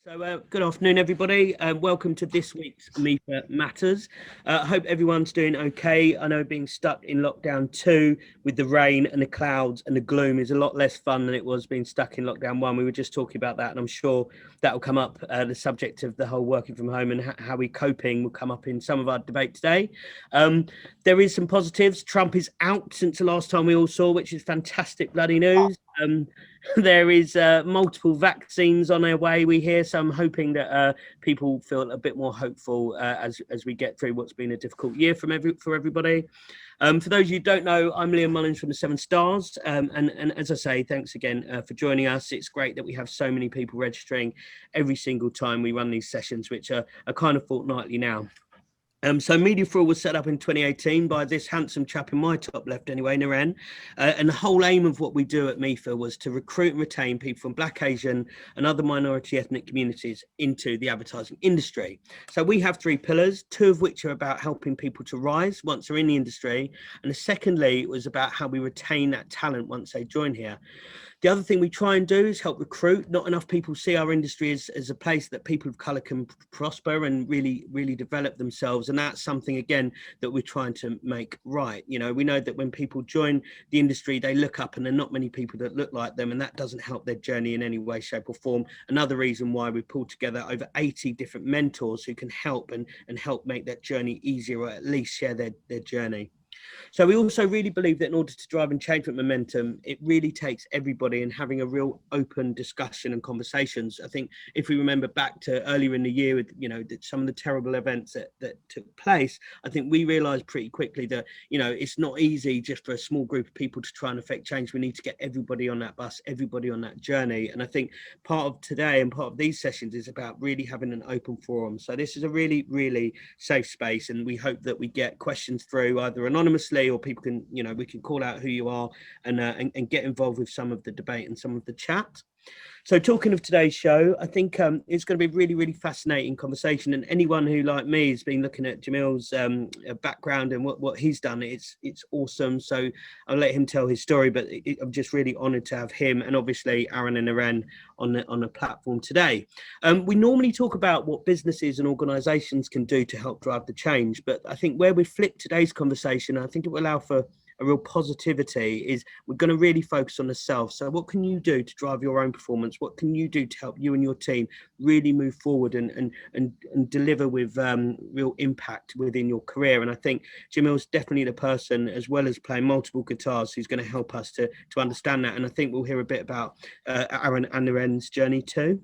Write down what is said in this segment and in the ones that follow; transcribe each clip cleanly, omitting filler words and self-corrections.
So good afternoon, everybody. Welcome to this week's MEFA Matters. I hope everyone's doing okay. I know being stuck in lockdown 2 with the rain and the clouds and the gloom is a lot less fun than it was being stuck in lockdown 1. We were just talking about that, and I'm sure that will come up. The subject of the whole working from home and how we're coping will come up in some of our debate today. There is some positives. Trump is out since the last time we all saw, which is fantastic bloody news. There is multiple vaccines on their way, we hear, so I'm hoping that people feel a bit more hopeful as we get through what's been a difficult year for everybody. For those of you who don't know, I'm Mullins from the 7 Stars, and as I say, thanks again for joining us. It's great that we have so many people registering every single time we run these sessions, which are kind of fortnightly now. So Media for All was set up in 2018 by this handsome chap in my top left anyway, Naren. And the whole aim of what we do at MEFA was to recruit and retain people from Black, Asian and other minority ethnic communities into the advertising industry. So we have 3 pillars, 2 of which are about helping people to rise once they're in the industry. And secondly, it was about how we retain that talent once they join here. The other thing we try and do is help recruit. Not enough people see our industry as a place that people of colour can prosper and really develop themselves. And that's something, again, that we're trying to make right. You know, we know that when people join the industry, they look up and there are not many people that look like them, and that doesn't help their journey in any way, shape or form. Another reason why we pulled together over 80 different mentors who can help and help make that journey easier, or at least share their journey. So we also really believe that in order to drive and change momentum, it really takes everybody and having a real open discussion and conversations. I think if we remember back to earlier in the year with, you know, some of the terrible events that took place, I think we realized pretty quickly that, you know, it's not easy just for a small group of people to try and affect change. We need to get everybody on that bus, everybody on that journey. And I think part of today and part of these sessions is about really having an open forum. So this is a really safe space, and we hope that we get questions through either anonymously, or people can, you know, we can call out who you are and get involved with some of the debate and some of the chat. So talking of today's show, I think it's going to be a really fascinating conversation. And anyone who, like me, has been looking at Jamil's background and what he's done, it's awesome. So I'll let him tell his story, but I'm just really honoured to have him and obviously Aaron and Naren on the platform today. We normally talk about what businesses and organisations can do to help drive the change, but I think where we flip today's conversation, I think it will allow for a real positivity, is we're going to really focus on the self. So what can you do to drive your own performance? What can you do to help you and your team really move forward and deliver with real impact within your career? And I think Jamil's definitely the person, as well as playing multiple guitars, who's going to help us to understand that. And I think we'll hear a bit about Aaron and Naren's journey too.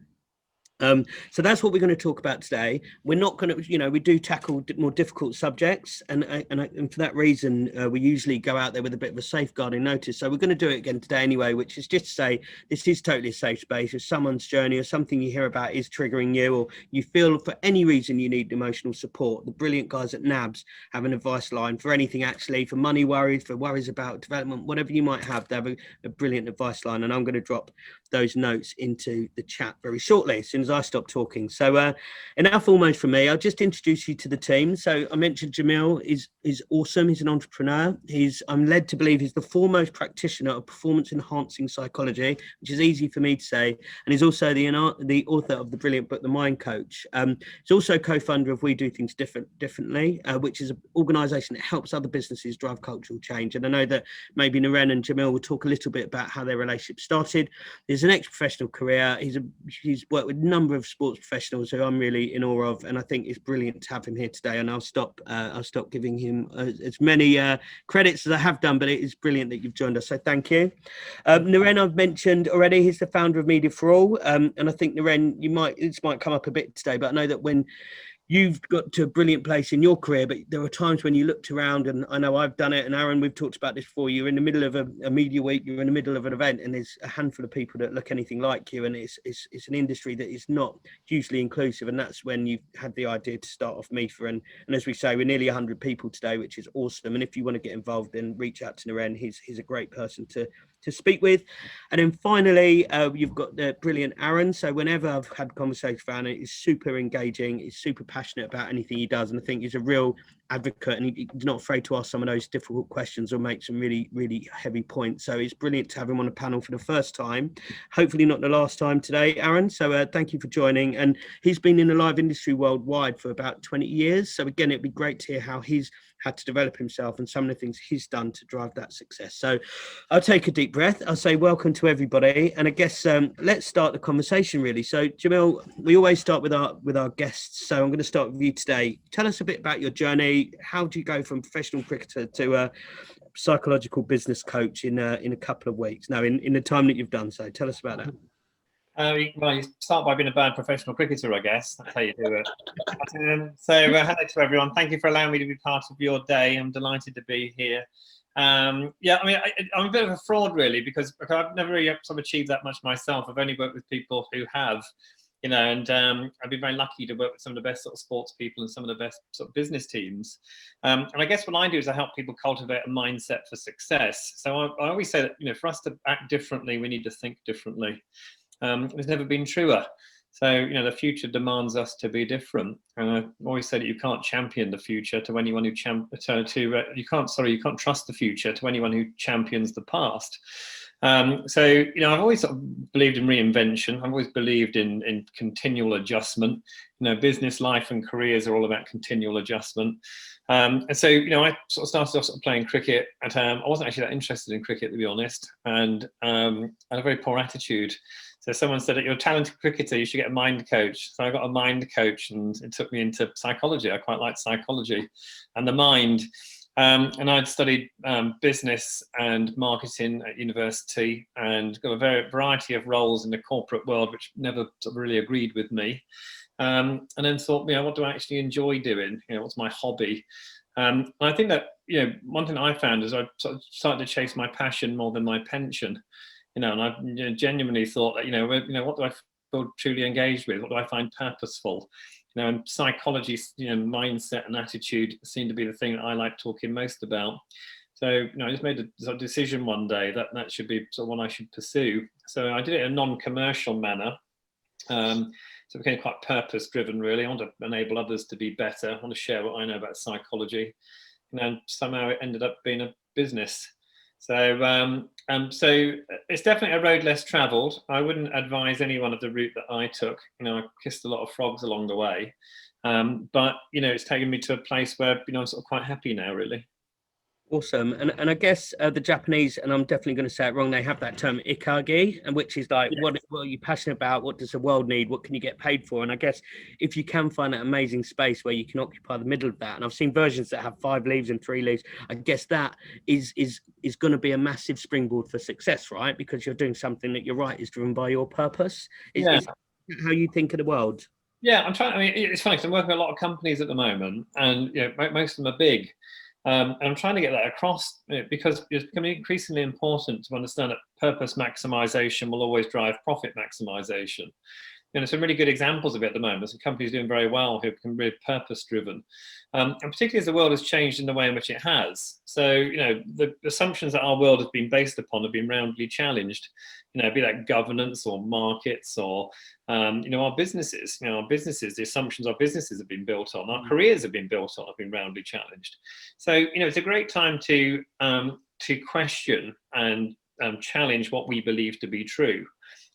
So that's what we're going to talk about today. We're not going to, you know, we do tackle more difficult subjects, and for that reason, we usually go out there with a bit of a safeguarding notice. So we're going to do it again today anyway, which is just to say this is totally a safe space. If someone's journey or something you hear about is triggering you, or you feel for any reason you need emotional support, the brilliant guys at NABS have an advice line for anything, actually, for money worries, for worries about development, whatever you might have. They have a brilliant advice line, and I'm going to drop those notes into the chat very shortly as soon as I stop talking. So enough almost from me. I'll just introduce you to the team. So I mentioned Jamil is awesome. He's an entrepreneur. I'm led to believe he's the foremost practitioner of performance enhancing psychology, which is easy for me to say, and he's also the author of the brilliant book The Mind Coach. He's also co-founder of We Do Things Differently, which is an organisation that helps other businesses drive cultural change. And I know that maybe Naren and Jamil will talk a little bit about how their relationship started. There's an ex-professional career. He's worked with a number of sports professionals who I'm really in awe of, and I think it's brilliant to have him here today. And I'll stop giving him as many credits as I have done, but it is brilliant that you've joined us, so thank you. Naren, I've mentioned already, he's the founder of Media for All, and I think, Naren, this might come up a bit today, but I know that when you've got to a brilliant place in your career, but there are times when you looked around, and I know I've done it, and Aaron, we've talked about this before, you're in the middle of a media week, you're in the middle of an event, and there's a handful of people that look anything like you, and it's an industry that is not hugely inclusive, and that's when you've had the idea to start off MEFA, and as we say, we're nearly 100 people today, which is awesome, and if you want to get involved, then reach out to Naren. He's a great person to to speak with. And then finally, you've got the brilliant Aaron. So whenever I've had conversations with Aaron, he's super engaging, he's super passionate about anything he does, and I think he's a real advocate, and he's not afraid to ask some of those difficult questions or make some really, really heavy points. So it's brilliant to have him on a panel for the first time, hopefully not the last time today, Aaron. So thank you for joining. And he's been in the live industry worldwide for about 20 years. So again, it'd be great to hear how he's had to develop himself and some of the things he's done to drive that success. So I'll take a deep breath. I'll say welcome to everybody. And I guess let's start the conversation really. So Jamil, we always start with our guests. So I'm going to start with you today. Tell us a bit about your journey. How do you go from professional cricketer to a psychological business coach in a couple of weeks? No, in the time that you've done so. Tell us about that. Well, you start by being a bad professional cricketer, I guess. That's how you do it. Hello to everyone. Thank you for allowing me to be part of your day. I'm delighted to be here. Yeah, I mean, I'm a bit of a fraud, really, because I've never really sort of achieved that much myself. I've only worked with people who have, and I've been very lucky to work with some of the best sort of sports people and some of the best sort of business teams. And I guess what I do is I help people cultivate a mindset for success. So I always say that, for us to act differently, we need to think differently. It's never been truer. So, the future demands us to be different. And I always say that you can't champion the future to anyone who you can't trust the future to anyone who champions the past. So, I've always sort of believed in reinvention. I've always believed in continual adjustment. Business life and careers are all about continual adjustment. And so, I sort of started off playing cricket. I wasn't actually that interested in cricket, to be honest, and I had a very poor attitude. So someone said that you're a talented cricketer, you should get a mind coach. So I got a mind coach, and it took me into psychology. I quite liked psychology and the mind. And I'd studied business and marketing at university and got a variety of roles in the corporate world, which never sort of really agreed with me. And then thought, what do I actually enjoy doing? What's my hobby? And I think that, one thing I found is I sort of started to chase my passion more than my pension. And I genuinely thought that, what do I feel truly engaged with? What do I find purposeful? And psychology, mindset and attitude seem to be the thing that I like talking most about. So, I just made a decision one day that should be sort of what I should pursue. So I did it in a non-commercial manner. So it became quite purpose-driven, really. I want to enable others to be better. I want to share what I know about psychology. And then somehow it ended up being a business. So it's definitely a road less travelled. I wouldn't advise anyone of the route that I took. I kissed a lot of frogs along the way, but it's taken me to a place where I'm sort of quite happy now, really. Awesome. And I guess the Japanese, and I'm definitely going to say it wrong, they have that term ikagi, and which is like, yes. What are you passionate about? What does the world need? What can you get paid for? And I guess if you can find that amazing space where you can occupy the middle of that, and I've seen versions that have 5 leaves and 3 leaves, I guess that is going to be a massive springboard for success, right? Because you're doing something that, you're right, is driven by your purpose. Is how you think of the world. Yeah, it's funny because I'm working with a lot of companies at the moment, and most of them are big. And I'm trying to get that across because it's becoming increasingly important to understand that purpose maximization will always drive profit maximization. Some really good examples of it at the moment. Some companies doing very well who can be purpose driven, and particularly as the world has changed in the way in which it has. So the assumptions that our world has been based upon have been roundly challenged. Be that governance or markets or our businesses. Our businesses, the assumptions our businesses have been built on, our careers have been built on, have been roundly challenged. So it's a great time to question and challenge what we believe to be true.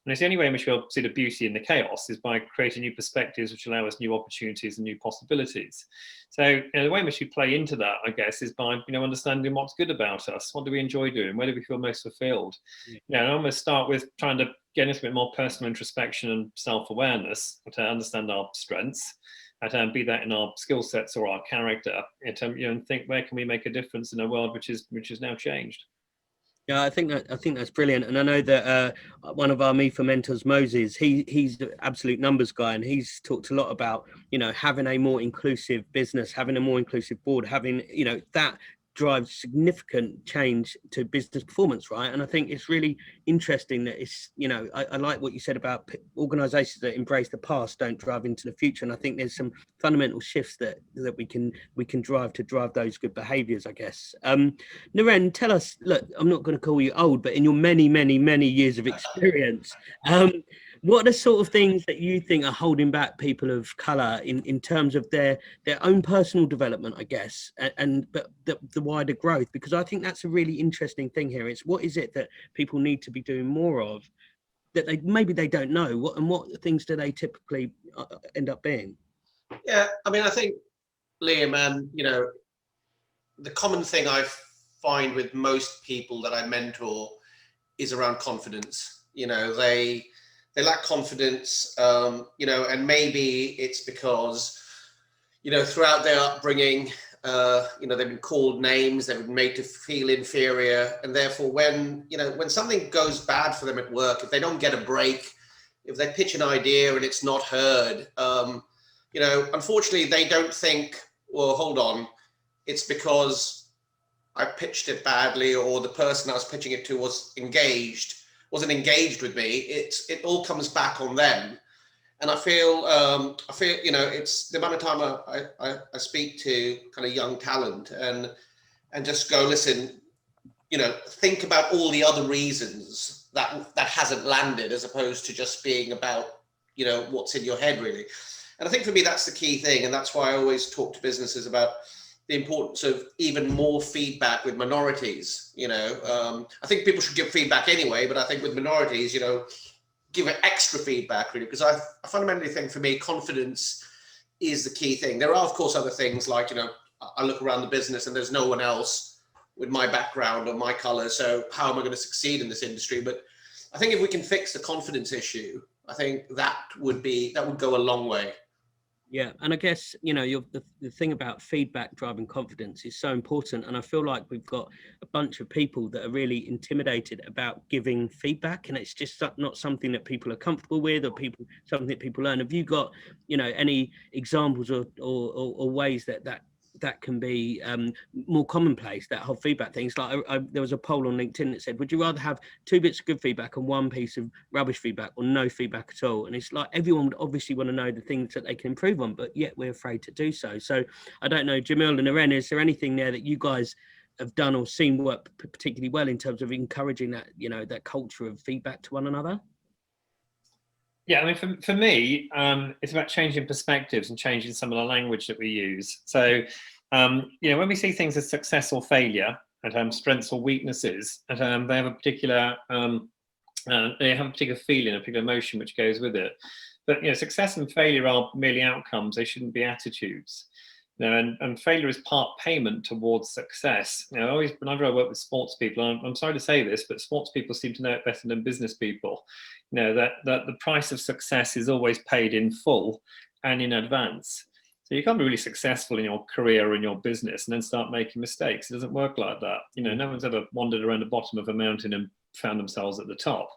And it's the only way in which we'll see the beauty in the chaos is by creating new perspectives which allow us new opportunities and new possibilities. So the way in which we play into that, I guess, is by understanding what's good about us. What do we enjoy doing? Where do we feel most fulfilled? And I'm going to start with trying to get into a bit more personal introspection and self-awareness to understand our strengths, be that in our skill sets or our character, and think, where can we make a difference in a world which is now changed? Yeah, I think that's brilliant. And I know that one of our MEFA mentors, Moses, he's the absolute numbers guy, and he's talked a lot about, having a more inclusive business, having a more inclusive board, having, that drives significant change to business performance, right? And I think it's really interesting that it's, you know, I like what you said about organizations that embrace the past don't drive into the future. And I think there's some fundamental shifts that we can drive to drive those good behaviors, I guess. Naren, tell us, look, I'm not going to call you old, but in your many years of experience, what are the sort of things that you think are holding back people of color in terms of their own personal development, I guess, but the wider growth? Because I think that's a really interesting thing here. It's what is it that people need to be doing more of that they don't know, what things do they typically end up being? Yeah, I mean, I think, Liam, you know, the common thing I find with most people that I mentor is around confidence. You know, they lack confidence, you know, and maybe it's because, you know, throughout their upbringing, you know, they've been called names, they've been made to feel inferior, and therefore when, you know, when something goes bad for them at work, if they don't get a break, if they pitch an idea and it's not heard, you know, unfortunately they don't think, well, hold on, it's because I pitched it badly, or the person I was pitching it to wasn't engaged with me. It all comes back on them. And I feel, you know, it's the amount of time I speak to kind of young talent and just go, listen, you know, think about all the other reasons that hasn't landed, as opposed to just being about, you know, what's in your head, really. And I think for me, that's the key thing. And that's why I always talk to businesses about the importance of even more feedback with minorities. You know, I think people should give feedback anyway, but I think with minorities, you know, give it extra feedback, really, because I fundamentally think for me, confidence is the key thing. There are, of course, other things like, you know, I look around the business and there's no one else with my background or my color. So how am I going to succeed in this industry? But I think if we can fix the confidence issue, I think that would go a long way. Yeah, and I guess, you know, the thing about feedback driving confidence is so important. And I feel like we've got a bunch of people that are really intimidated about giving feedback, and it's just not something that people are comfortable with, or something that people learn. Have you got, you know, any examples or ways that can be more commonplace, that whole feedback thing? It's like there was a poll on LinkedIn that said, would you rather have 2 bits of good feedback and 1 piece of rubbish feedback, or no feedback at all? And it's like everyone would obviously want to know the things that they can improve on, but yet we're afraid to do so. So I don't know, Jamil and Naren, is there anything there that you guys have done or seen work particularly well in terms of encouraging that, you know, that culture of feedback to one another? Yeah, I mean, for me, it's about changing perspectives and changing some of the language that we use. So, you know, when we see things as success or failure, and strengths or weaknesses, and they have a particular feeling, a particular emotion which goes with it. But, you know, success and failure are merely outcomes; they shouldn't be attitudes. You know, and failure is part payment towards success. You know, whenever I work with sports people, I'm sorry to say this, but sports people seem to know it better than business people. You know, that the price of success is always paid in full and in advance. So you can't be really successful in your career or in your business and then start making mistakes. It doesn't work like that. You know, no one's ever wandered around the bottom of a mountain and found themselves at the top.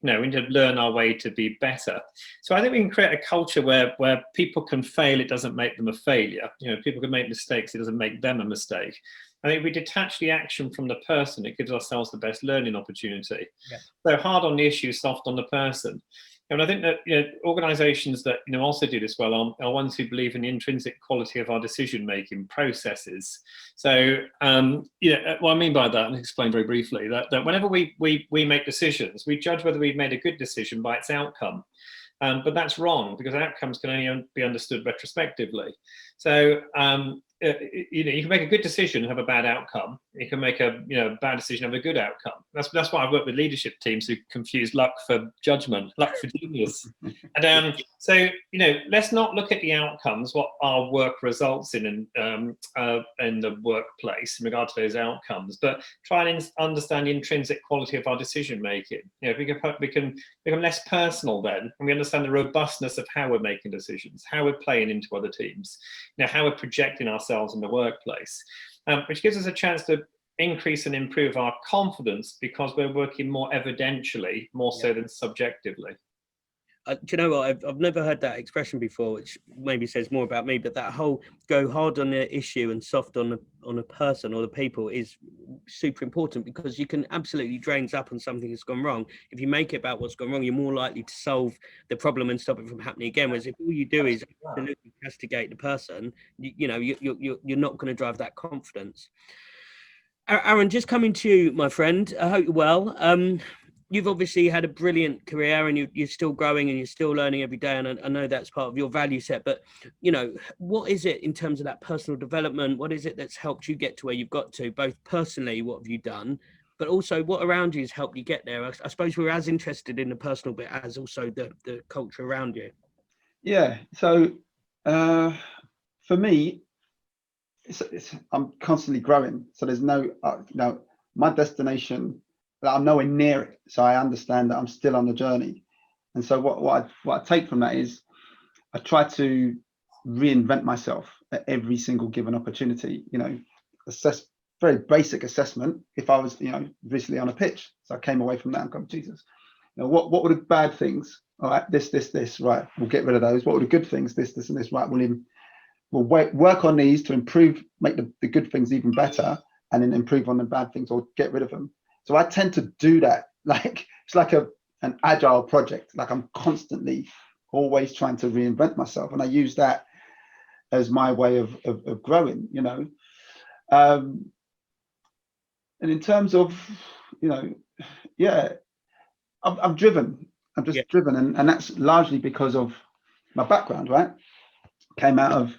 You know, we need to learn our way to be better. So I think we can create a culture where people can fail, it doesn't make them a failure. You know, people can make mistakes, it doesn't make them a mistake. I think if we detach the action from the person, it gives ourselves the best learning opportunity. Yeah. So hard on the issue, soft on the person. And I think that, you know, organizations that, you know, also do this well are ones who believe in the intrinsic quality of our decision-making processes. So, you know, what I mean by that, and explain very briefly, that whenever we make decisions, we judge whether we've made a good decision by its outcome. But that's wrong, because outcomes can only be understood retrospectively. So, you know, you can make a good decision and have a bad outcome. You can make a bad decision and have a good outcome. That's why I've worked with leadership teams who confuse luck for judgment, luck for genius. And so, you know, let's not look at the outcomes, what our work results in the workplace in regard to those outcomes, but try and understand the intrinsic quality of our decision making. You know, we can become less personal then, and we understand the robustness of how we're making decisions, how we're playing into other teams, you know, how we're projecting ourselves in the workplace, which gives us a chance to increase and improve our confidence, because we're working more evidentially, more so than subjectively. do you know what? I've never heard that expression before, which maybe says more about me. But that whole go hard on the issue and soft on a person or the people is super important, because you can absolutely drains up on something that's gone wrong. If you make it about what's gone wrong, you're more likely to solve the problem and stop it from happening again. Whereas if all you do is absolutely castigate the person, you're not going to drive that confidence. Aaron, just coming to you, my friend. I hope you're well. You've obviously had a brilliant career, and you're still growing and you're still learning every day. And I know that's part of your value set. But, what is it in terms of that personal development? What is it that's helped you get to where you've got to? Both personally, what have you done? But also what around you has helped you get there? I suppose we're as interested in the personal bit as also the culture around you. Yeah. So for me, I'm constantly growing. So there's no, my destination, I'm nowhere near it. So I understand that I'm still on the journey. And so what I take from that is I try to reinvent myself at every single given opportunity, assess very basic assessment. If I was, recently on a pitch, so I came away from that and gone, Jesus, what were the bad things? All right, this, right, we'll get rid of those. What were the good things? This, and this, right, we'll work on these to improve, make the good things even better, and then improve on the bad things or get rid of them. So I tend to do that. Like it's like an agile project. Like I'm constantly always trying to reinvent myself, and I use that as my way of growing. And in terms of, I'm driven. I'm just driven, and that's largely because of my background. Right, came out of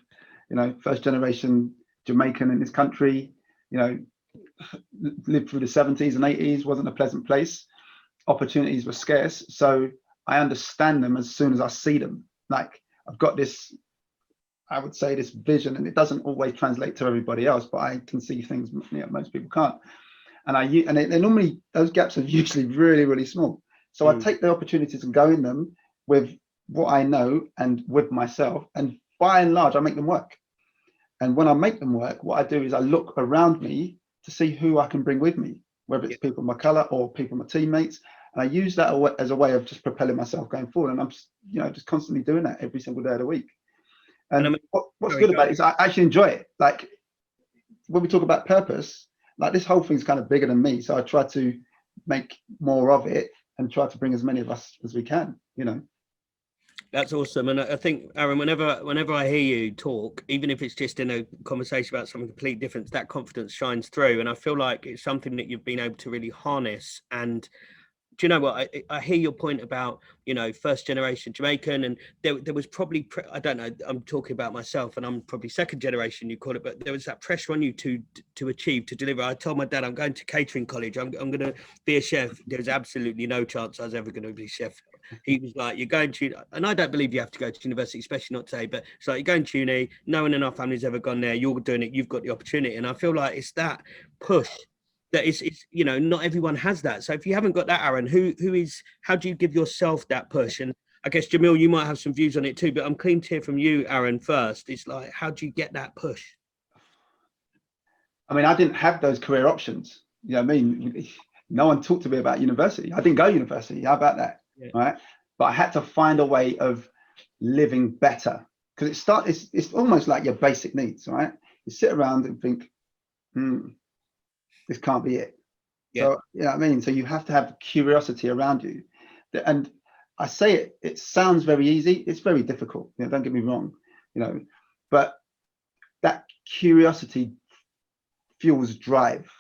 first generation Jamaican in this country, lived through the 70s and 80s, wasn't a pleasant place. Opportunities were scarce. So I understand them as soon as I see them. Like I've got this, I would say, this vision, and it doesn't always translate to everybody else, but I can see things most people can't. And they normally, those gaps are usually really, really small. So I take the opportunities and go in them with what I know and with myself, and by and large, I make them work. And when I make them work, what I do is I look around me to see who I can bring with me, whether it's people my color or people my teammates. And I use that as a way of just propelling myself going forward. And I'm just constantly doing that every single day of the week. And what's good about it is I actually enjoy it. Like when we talk about purpose, like this whole thing's kind of bigger than me. So I try to make more of it and try to bring as many of us as we can, That's awesome. And I think, Aaron, whenever I hear you talk, even if it's just in a conversation about something completely different, that confidence shines through. And I feel like it's something that you've been able to really harness. And do you know what? I hear your point about, first generation Jamaican, and there was probably, I don't know, I'm talking about myself, and I'm probably second generation, you call it, but there was that pressure on you to achieve, to deliver. I told my dad, I'm going to catering college. I'm going to be a chef. There was absolutely no chance I was ever going to be a chef. He was like, you're going to, and I don't believe you have to go to university, especially not today, but it's like, you're going to uni, no one in our family's ever gone there. You're doing it. You've got the opportunity. And I feel like it's that push that it's not everyone has that. So if you haven't got that, Aaron, how do you give yourself that push? And I guess, Jamil, you might have some views on it too, but I'm keen to hear from you, Aaron, first. It's like, how do you get that push? I mean, I didn't have those career options. I mean? No one talked to me about university. I didn't go to university. How about that? Yeah. Right. But I had to find a way of living better, because it's almost like your basic needs, right? You sit around and think, this can't be it. Yeah. So, so you have to have curiosity around you. And I say it sounds very easy. It's very difficult. Don't get me wrong, but that curiosity fuels drive.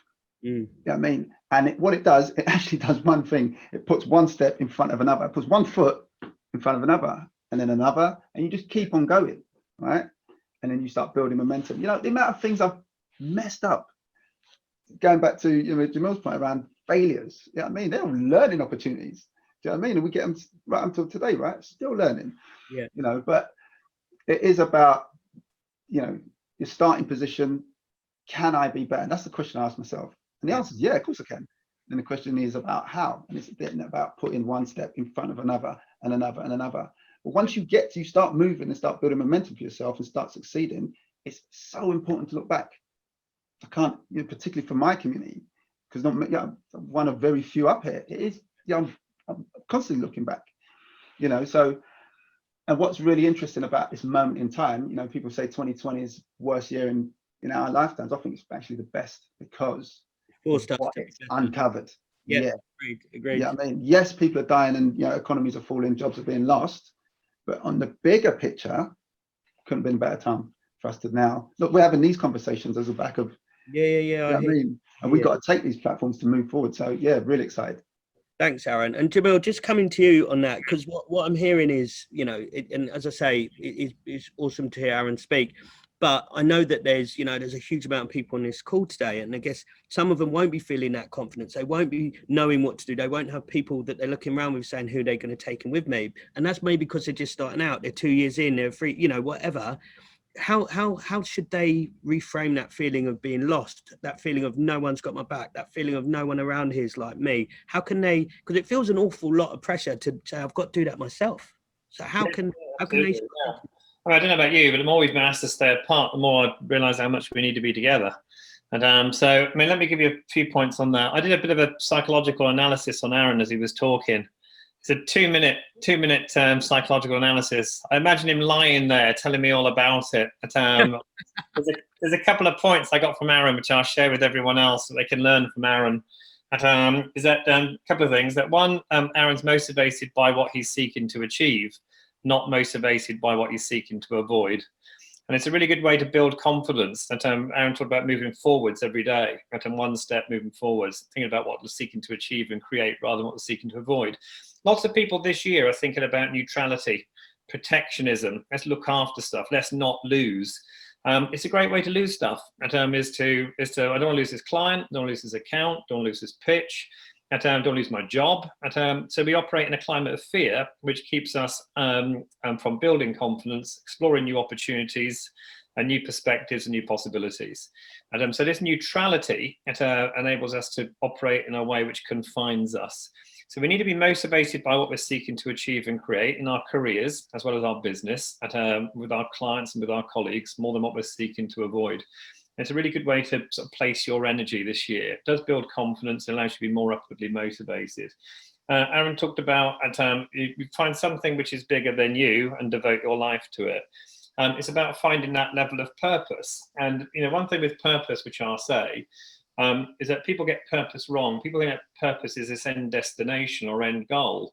You know what I mean? And what it does, it actually does one thing. It puts one step in front of another. It puts one foot in front of another, and then another, and you just keep on going, right? And then you start building momentum. The amount of things I've messed up. Going back to Jamil's point around failures, they're learning opportunities. Do you know what I mean? And we get them right until today, right? Still learning. Yeah. But it is about your starting position. Can I be better? And that's the question I ask myself. And the answer is, yeah, of course I can. And the question is about how. And it's about putting one step in front of another and another and another. But once you start moving and start building momentum for yourself and start succeeding, it's so important to look back. I can't, particularly for my community, because I'm one of very few up here. It is, I'm constantly looking back. you know. So, and what's really interesting about this moment in time, you know, people say 2020 is worst year in our lifetimes. I think it's actually the best because Forced us what to it's uncovered. Yeah, Yeah. agreed. Yeah, I mean, yes, people are dying and, you know, economies are falling, jobs are being lost, but on the bigger picture, couldn't have been a better time for us to now look. We're having these conversations as a back of, Yeah. you know what I mean, and we've got to take these platforms to move forward. So yeah, really excited. Thanks, Aaron. And Jamil, just coming to you on that, because what I'm hearing is, you know, and as I say, it's awesome to hear Aaron speak. But I know that there's a huge amount of people on this call today. And I guess some of them won't be feeling that confidence. They won't be knowing what to do. They won't have people that they're looking around with saying who they're going to take in with me. And that's maybe because they're just starting out. They're 2 years in, they're free, you know, whatever. How should they reframe that feeling of being lost, that feeling of no one's got my back, that feeling of no one around here is like me? How can they, because it feels an awful lot of pressure to say I've got to do that myself. So how can they? Yeah. I mean, I don't know about you, but the more we've been asked to stay apart, the more I realise how much we need to be together. And so, I mean, let me give you a few points on that. I did a bit of a psychological analysis on Aaron as he was talking. It's a two-minute psychological analysis. I imagine him lying there telling me all about it. There's a couple of points I got from Aaron, which I'll share with everyone else so they can learn from Aaron. Is that a couple of things. That one, Aaron's motivated by what he's seeking to achieve, not motivated by what he's seeking to avoid. And it's a really good way to build confidence. That Aaron talked about moving forwards every day, one step moving forwards, thinking about what we're seeking to achieve and create rather than what we're seeking to avoid. Lots of people this year are thinking about neutrality, protectionism. Let's look after stuff. Let's not lose. It's a great way to lose stuff. Is to I don't want to lose this client, don't want to lose this account, don't want to lose this pitch. Don't lose my job. So we operate in a climate of fear, which keeps us from building confidence, exploring new opportunities, and new perspectives and new possibilities. So this neutrality enables us to operate in a way which confines us. So we need to be motivated by what we're seeking to achieve and create in our careers, as well as our business, with our clients and with our colleagues, more than what we're seeking to avoid. It's a really good way to sort of place your energy this year. It does build confidence, it allows you to be more upwardly motivated. Aaron talked about you find something which is bigger than you and devote your life to it. It's about finding that level of purpose. And you know, one thing with purpose, which I'll say, is that people get purpose wrong. People think that purpose is this end destination or end goal.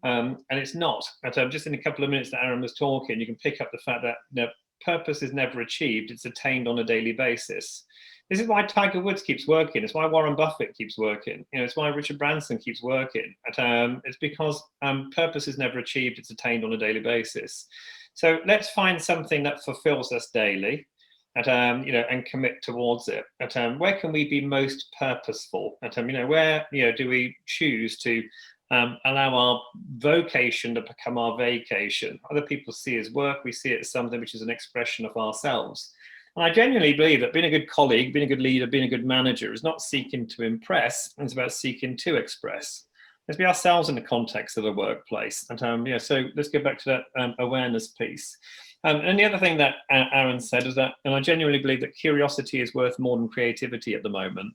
And it's not. Just in a couple of minutes that Aaron was talking, you can pick up the fact that purpose is never achieved, it's attained on a daily basis. This is why Tiger Woods keeps working. It's why Warren Buffett keeps working. You know, it's why Richard Branson keeps working. It's because purpose is never achieved, it's attained on a daily basis. So let's find something that fulfills us daily, and commit towards it. Where can we be most purposeful? Where do we choose to allow our vocation to become our vacation? Other people see it as work, we see it as something which is an expression of ourselves. And I genuinely believe that being a good colleague, being a good leader, being a good manager is not seeking to impress, it's about seeking to express. Let's be ourselves in the context of the workplace. So let's go back to that awareness piece. And the other thing that Aaron said is that, and I genuinely believe that curiosity is worth more than creativity at the moment,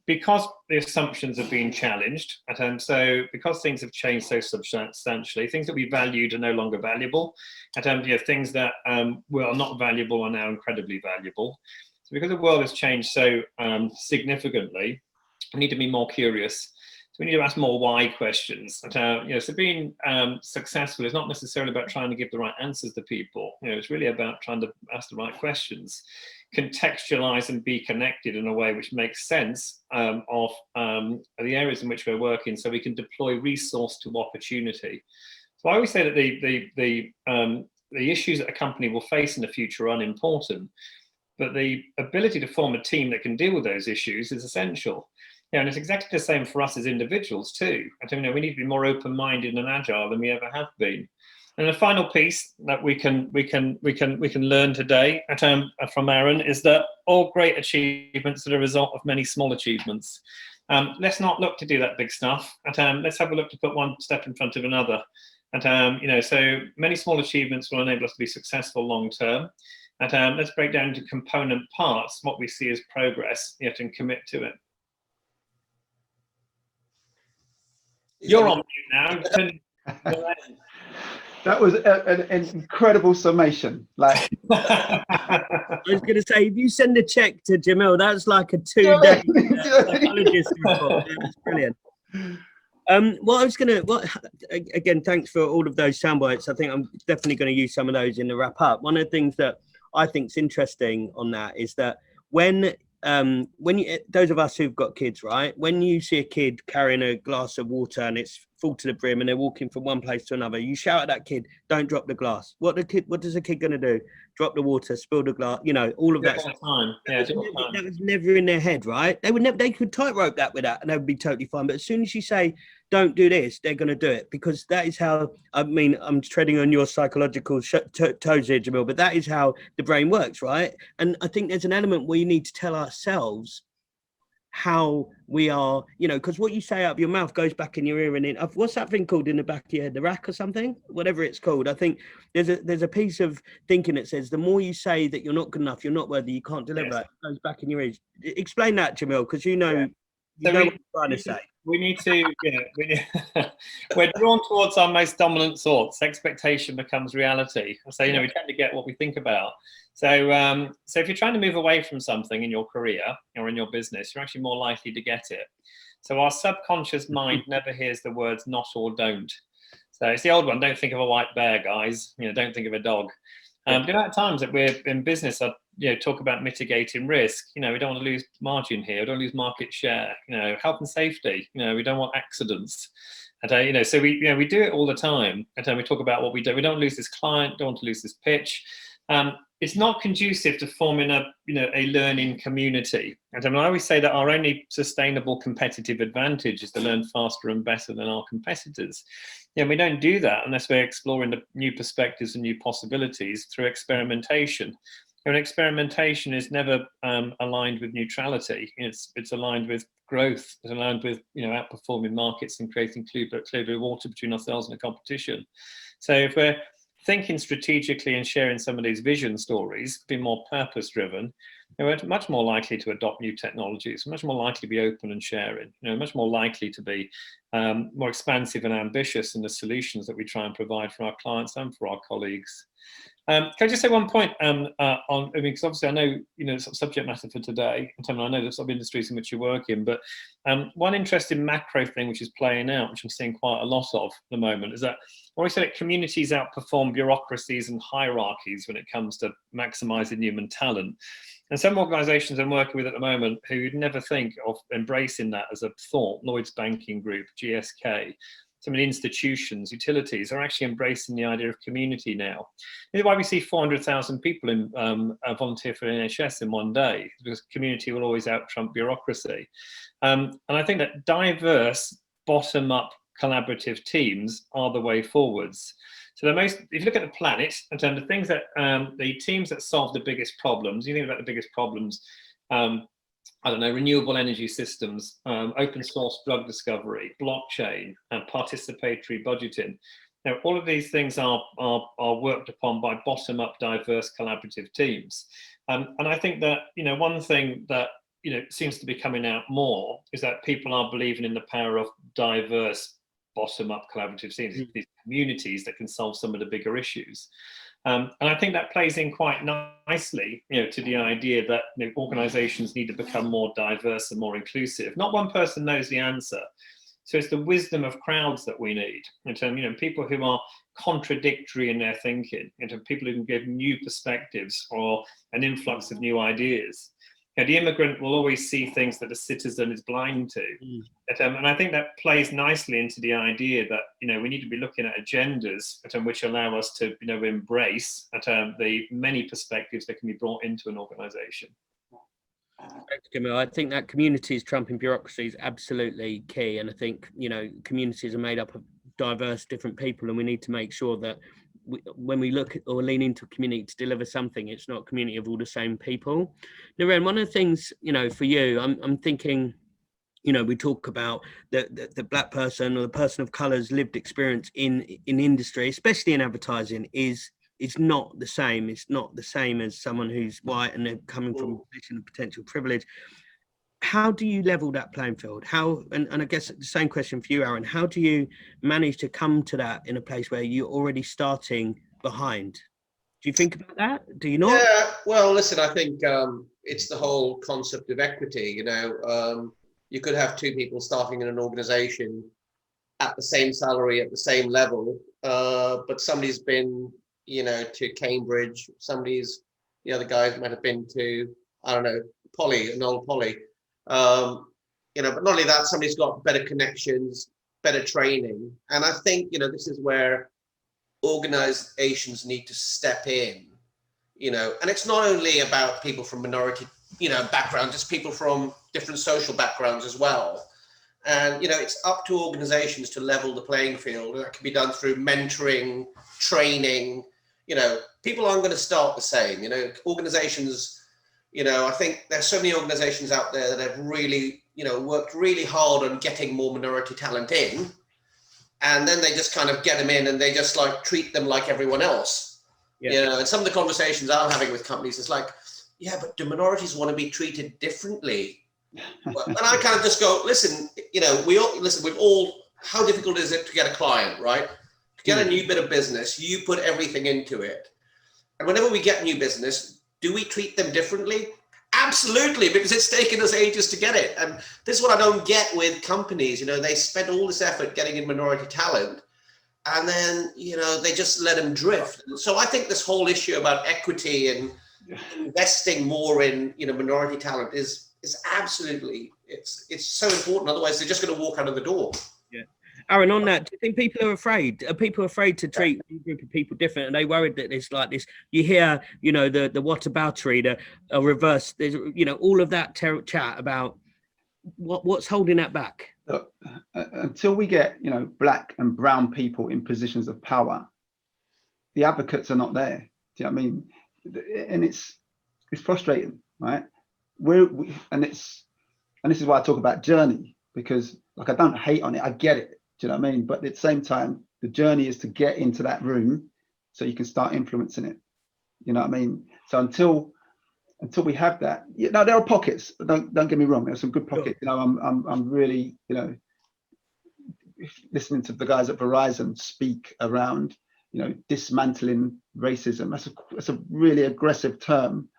because the assumptions have been challenged. So because things have changed so substantially, things that we valued are no longer valuable. Things that were not valuable are now incredibly valuable. So because the world has changed so significantly, we need to be more curious. So we need to ask more why questions. So being successful is not necessarily about trying to give the right answers to people. It's really about trying to ask the right questions, contextualize and be connected in a way which makes sense of the areas in which we're working, so we can deploy resource to opportunity. So I always say that the issues that a company will face in the future are unimportant, but the ability to form a team that can deal with those issues is essential. And it's exactly the same for us as individuals too. We need to be more open-minded and agile than we ever have been. And the final piece that we can learn today from Aaron is that all great achievements are the result of many small achievements. Let's not look to do that big stuff. Let's have a look to put one step in front of another. So many small achievements will enable us to be successful long term. Let's break down into component parts what we see as progress, yet and commit to it. You're on mute now. That was an incredible summation. Like, I was going to say, if you send a check to Jamil, that's like a 2-day psychologist report. That's brilliant. What I was going to, again, thanks for all of those sound bites. I think I'm definitely going to use some of those in the wrap up. One of the things that I think is interesting on that is that when you, those of us who've got kids, right, when you see a kid carrying a glass of water and it's full to the brim and they're walking from one place to another, you shout at that kid, don't drop the glass. What does a kid going to do? Drop the water, spill the glass, you know, all of that stuff. That was never in their head, right? They could tightrope that with that and they would be totally fine. But as soon as you say, don't do this, they're going to do it, because that is how, I mean, I'm treading on your psychological toes here, Jamil, but that is how the brain works, right? And I think there's an element where you need to tell ourselves how we are, you know, because what you say out of your mouth goes back in your ear and in, what's that thing called in the back of your head, the rack or something, whatever it's called. I think there's a piece of thinking that says the more you say that you're not good enough, you're not worthy, you can't deliver, it goes back in your ears. Explain that, Jamil, because you know what I'm trying to say. We need to, you know, we're drawn towards our most dominant thoughts. Expectation becomes reality. So, you know, we tend to get what we think about. So, so if you're trying to move away from something in your career or in your business, you're actually more likely to get it. So our subconscious mind never hears the words not or don't. So it's the old one, don't think of a white bear, guys. You know, don't think of a dog. The amount of times that we're in business, you know, talk about mitigating risk. You know, we don't want to lose margin here. We don't lose market share. You know, health and safety. You know, we don't want accidents. And you know, so we do it all the time. And we talk about what we do. We don't lose this client. Don't want to lose this pitch. It's not conducive to forming a learning community. And I always say that our only sustainable competitive advantage is to learn faster and better than our competitors. Yeah, we don't do that unless we're exploring the new perspectives and new possibilities through experimentation. And experimentation is never aligned with neutrality. It's aligned with growth. It's aligned with, you know, outperforming markets and creating clear blue water between ourselves and the competition. So if we're thinking strategically and sharing some of these vision stories, be more purpose-driven, you know, we're much more likely to adopt new technologies, much more likely to be open and sharing, you know, much more likely to be more expansive and ambitious in the solutions that we try and provide for our clients and for our colleagues. Can I just say one point on, I mean, because obviously I know, you know, sort of subject matter for today, and I know the sort of industries in which you work in, but one interesting macro thing which is playing out, which I'm seeing quite a lot of at the moment, is that I always say that communities outperform bureaucracies and hierarchies when it comes to maximising human talent. And some organisations I'm working with at the moment who you'd never think of embracing that as a thought, Lloyds Banking Group, GSK, some of the institutions, utilities are actually embracing the idea of community now. This is why we see 400,000 people in volunteer for the NHS in one day, because community will always out-trump bureaucracy. And I think that diverse, bottom-up collaborative teams are the way forwards. So if you look at the planet, and the things that the teams that solve the biggest problems, you think about the biggest problems, I don't know, renewable energy systems, open source drug discovery, blockchain, and participatory budgeting. Now, all of these things are worked upon by bottom-up, diverse, collaborative teams. And I think that, you know, one thing that, you know, seems to be coming out more is that people are believing in the power of diverse, bottom-up, collaborative teams, these communities that can solve some of the bigger issues. And I think that plays in quite nicely, you know, to the idea that, you know, organisations need to become more diverse and more inclusive. Not one person knows the answer. So it's the wisdom of crowds that we need. In terms, you know, people who are contradictory in their thinking, into people who can give new perspectives or an influx of new ideas. You know, the immigrant will always see things that the citizen is blind to. And I think that plays nicely into the idea that, you know, we need to be looking at agendas which allow us to, you know, embrace the many perspectives that can be brought into an organisation. Thanks, Jamil. I think that communities trumping bureaucracy is absolutely key. And I think, you know, communities are made up of diverse, different people, and we need to make sure that when we look or lean into a community to deliver something, it's not a community of all the same people. Naren, one of the things, you know, for you, I'm thinking, you know, we talk about the black person or the person of colour's lived experience in industry, especially in advertising, is not the same. It's not the same as someone who's white and they're coming from a position of potential privilege. how do you level that playing field? How, and I guess the same question for you, Aaron, how do you manage to come to that in a place where you're already starting behind? Do you think about that? Do you not? Yeah, well, listen, I think it's the whole concept of equity. You could have two people starting in an organization at the same salary, at the same level, but somebody's been, to Cambridge, the other guys might have been to, I don't know, an old Poly. But not only that, somebody's got better connections, better training. And I think, this is where organizations need to step in, and it's not only about people from minority, backgrounds, it's people from different social backgrounds as well. And, it's up to organizations to level the playing field. And that can be done through mentoring, training. People aren't going to start the same. Organizations, I think there's so many organizations out there that have really, worked really hard on getting more minority talent in. And then they just kind of get them in and they just treat them like everyone else. Yeah. And some of the conversations I'm having with companies is like, yeah, but do minorities want to be treated differently? And I kind of just go, listen, how difficult is it to get a client, right? To get a new bit of business, you put everything into it. And whenever we get new business, do we treat them differently? Absolutely, because it's taken us ages to get it. And this is what I don't get with companies. They spend all this effort getting in minority talent, and then, they just let them drift. So I think this whole issue about equity and investing more in, minority talent is absolutely, it's so important. Otherwise, they're just going to walk out of the door. Yeah. Aaron, on that, do you think people are afraid? Are people afraid to treat a group of people different? Are they worried that it's like this? You hear, the whataboutery, the reverse, there's, all of that chat about what's holding that back? Look, until we get, black and brown people in positions of power, the advocates are not there. Do you know what I mean? And it's frustrating, right? And this is why I talk about journey, because I don't hate on it. I get it. Do you know what I mean? But at the same time, the journey is to get into that room so you can start influencing it. You know what I mean? So until we have that, there are pockets. Don't get me wrong. There's some good pockets. Sure. I'm really, listening to the guys at Verizon speak around, dismantling racism. That's a really aggressive term.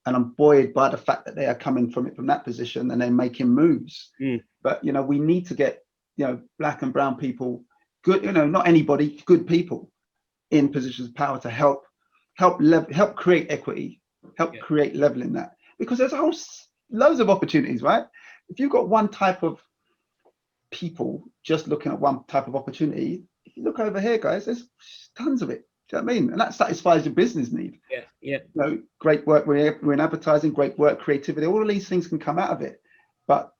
And I'm buoyed by the fact that they are coming from that position and they're making moves. But, we need to get, black and brown people, good, not anybody, good people in positions of power to help create equity, create leveling that. Because there's loads of opportunities, right? If you've got one type of people just looking at one type of opportunity, if you look over here, guys, there's tons of it. Do you know what I mean? And that satisfies your business need. Yeah. Great work. We're in advertising, great work, creativity. All of these things can come out of it, but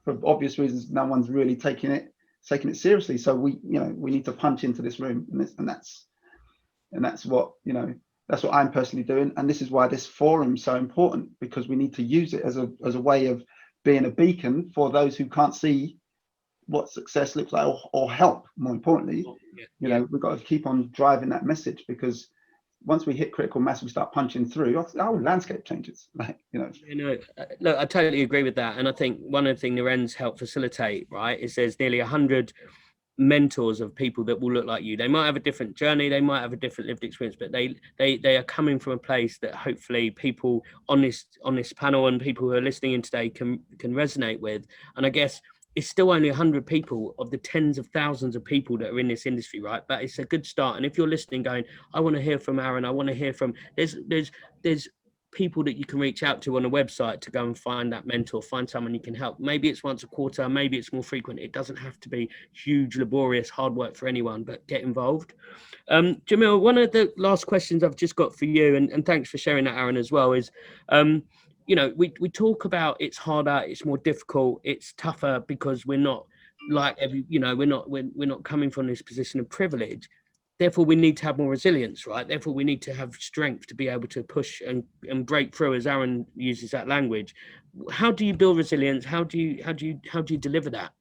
for obvious reasons, no one's really taking it seriously. So we need to punch into this room, and that's what I'm personally doing. And this is why this forum is so important, because we need to use it as a way of being a beacon for those who can't see what success looks like, or help, more importantly. We've got to keep on driving that message, because once we hit critical mass, we start punching through, our whole landscape changes. Look, I totally agree with that. And I think one of the things Naren's helped facilitate, right, is there's nearly 100 mentors of people that will look like you. They might have a different journey, they might have a different lived experience, but they are coming from a place that hopefully people on this panel and people who are listening in today can resonate with. And I guess it's still only 100 people of the tens of thousands of people that are in this industry, right? But it's a good start. And if you're listening going, I want to hear from Aaron, I want to hear from, there's people that you can reach out to on a website to go and find that mentor, find someone you can help. Maybe it's once a quarter, maybe it's more frequent. It doesn't have to be huge, laborious, hard work for anyone, but get involved. Jamil, one of the last questions I've just got for you, and thanks for sharing that, Aaron, as well, is, we talk about it's harder, it's more difficult, it's tougher because we're not like we're not coming from this position of privilege. Therefore, we need to have more resilience, right? Therefore, we need to have strength to be able to push and break through, as Aaron uses that language. How do you build resilience? How do you deliver that?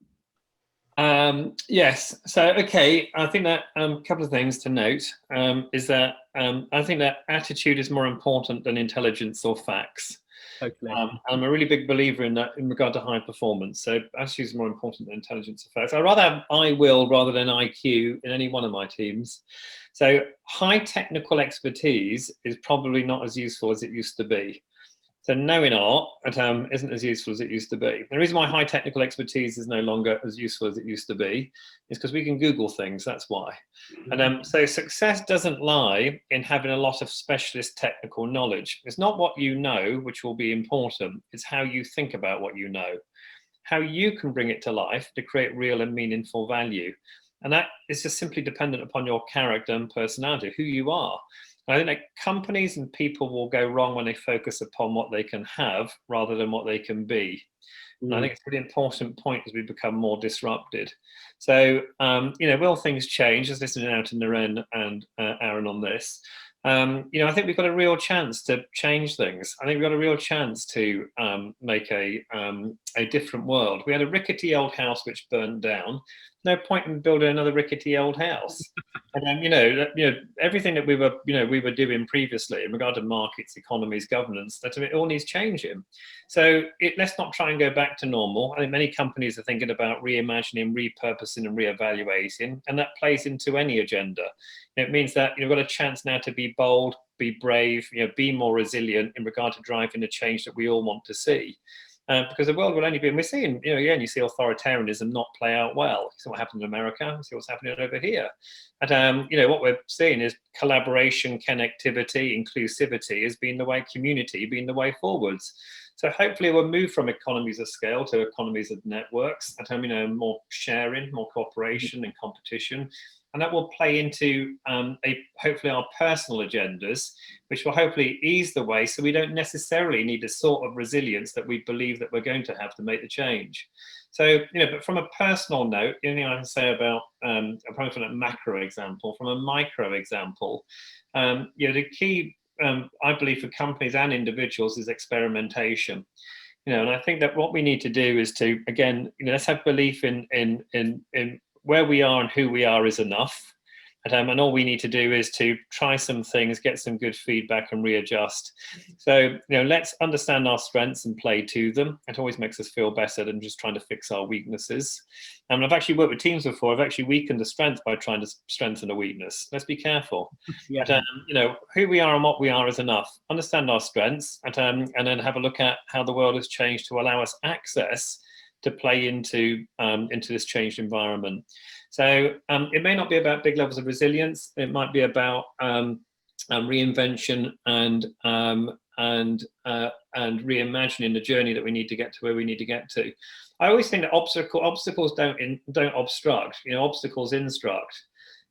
Yes. So, okay. I think that a couple of things to note is that I think that attitude is more important than intelligence or facts. Totally. I'm a really big believer in that in regard to high performance. So attitude is more important than intelligence effects. I'd rather have I will rather than IQ in any one of my teams. So high technical expertise is probably not as useful as it used to be. So knowing art isn't as useful as it used to be. The reason why high technical expertise is no longer as useful as it used to be is because we can Google things, that's why. And so success doesn't lie in having a lot of specialist technical knowledge. It's not what you know, which will be important, it's how you think about what you know, how you can bring it to life to create real and meaningful value. And that is just simply dependent upon your character and personality, who you are. I think that companies and people will go wrong when they focus upon what they can have rather than what they can be. And I think it's a really important point as we become more disrupted. So, will things change? Just listening now to Naren and Aaron on this. I think we've got a real chance to change things. I think we've got a real chance to make a different world. We had a rickety old house which burned down. No point in building another rickety old house. And everything that we were doing previously in regard to markets, economies, governance, that it all needs changing. So let's not try and go back to normal. I think many companies are thinking about reimagining, repurposing, and reevaluating, and that plays into any agenda. It means that you've got a chance now to be bold, be brave, be more resilient in regard to driving the change that we all want to see. Because the world will only be, and we're seeing, you see authoritarianism not play out well. You see what happened in America, you see what's happening over here. And, what we're seeing is collaboration, connectivity, inclusivity has been the way, community being the way forwards. So hopefully we'll move from economies of scale to economies of networks, more sharing, more cooperation and competition. And that will play into hopefully our personal agendas, which will hopefully ease the way so we don't necessarily need the sort of resilience that we believe that we're going to have to make the change. So, but from a personal note, the only thing I can say about, probably from a macro example, from a micro example, the key, I believe, for companies and individuals is experimentation. And I think that what we need to do is to, again, let's have belief in where we are and who we are is enough. And all we need to do is to try some things, get some good feedback and readjust. So, let's understand our strengths and play to them. It always makes us feel better than just trying to fix our weaknesses. And I've actually worked with teams before. I've actually weakened a strength by trying to strengthen a weakness. Let's be careful. Yeah. But, who we are and what we are is enough. Understand our strengths and then have a look at how the world has changed to allow us access to play into this changed environment. So it may not be about big levels of resilience. It might be about reinvention and reimagining the journey that we need to get to where we need to get to. I always think that obstacles don't obstruct. Obstacles instruct.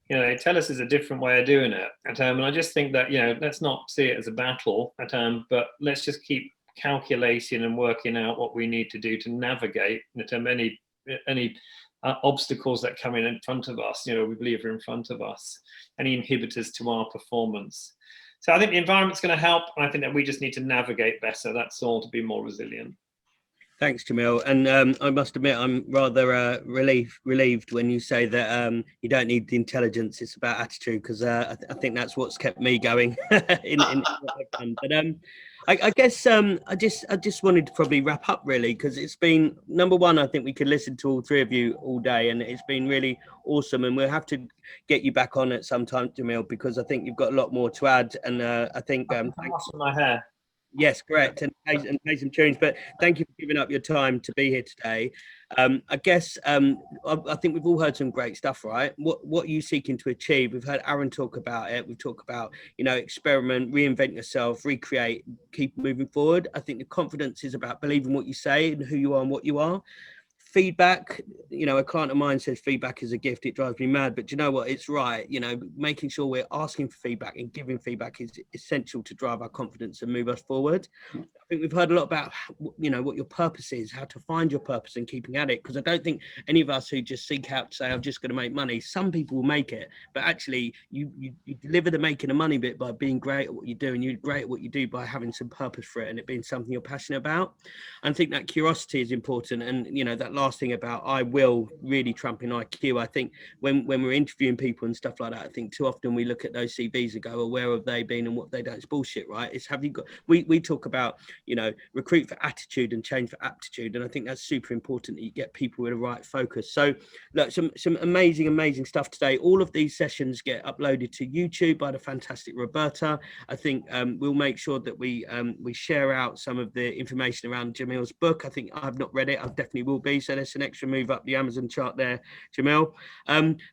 They tell us there's a different way of doing it. And I just think that let's not see it as a battle. But let's just keep calculating and working out what we need to do to navigate any obstacles that come in front of us, we believe are in front of us, any inhibitors to our performance. So I think the environment's going to help, and I think that we just need to navigate better, that's all, to be more resilient. Thanks, Jamil. And I must admit, I'm rather relieved when you say that you don't need the intelligence, it's about attitude, because I think that's what's kept me going in what I've done. But I guess I just wanted to probably wrap up, really, because it's been, number one, I think we could listen to all three of you all day, and it's been really awesome. And we'll have to get you back on at some time, Jamil, because I think you've got a lot more to add. And I think thanks for my hair. Yes, correct, and play some tunes. But thank you for giving up your time to be here today. I guess I think we've all heard some great stuff, right? What are you seeking to achieve? We've heard Aaron talk about it. We've talked about, experiment, reinvent yourself, recreate, keep moving forward. I think the confidence is about believing what you say and who you are and what you are. Feedback, a client of mine says feedback is a gift. It drives me mad, but you know what? It's right. Making sure we're asking for feedback and giving feedback is essential to drive our confidence and move us forward. I think we've heard a lot about, what your purpose is, how to find your purpose and keeping at it. Because I don't think any of us who just seek out to say, I'm just going to make money. Some people will make it, but actually you deliver the making of money bit by being great at what you do, and you're great at what you do by having some purpose for it and it being something you're passionate about. And I think that curiosity is important. And, that last thing about I will really trump in IQ. I think when we're interviewing people and stuff like that, I think too often we look at those CVs and go, well, where have they been and what they done? It's bullshit, right? It's have you got, we talk about, you know, recruit for attitude and change for aptitude. And I think that's super important that you get people with the right focus. So look, some amazing stuff today. All of these sessions get uploaded to YouTube by the fantastic Roberta. I think we'll make sure that we share out some of the information around Jamil's book. I think I've not read it. I definitely will be. So there's an extra move up the Amazon chart there, Jamil.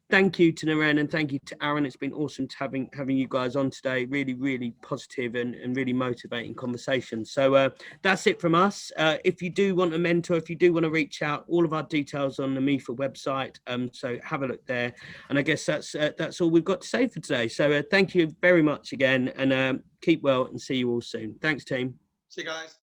Thank you to Naren and thank you to Aaron. It's been awesome to having you guys on today. Really positive and really motivating conversation. So that's it from us. If you do want a mentor, if you do want to reach out, all of our details on the MEFA website. So have a look there. And I guess that's all we've got to say for today. So thank you very much again, and keep well and see you all soon. Thanks, team. See you guys.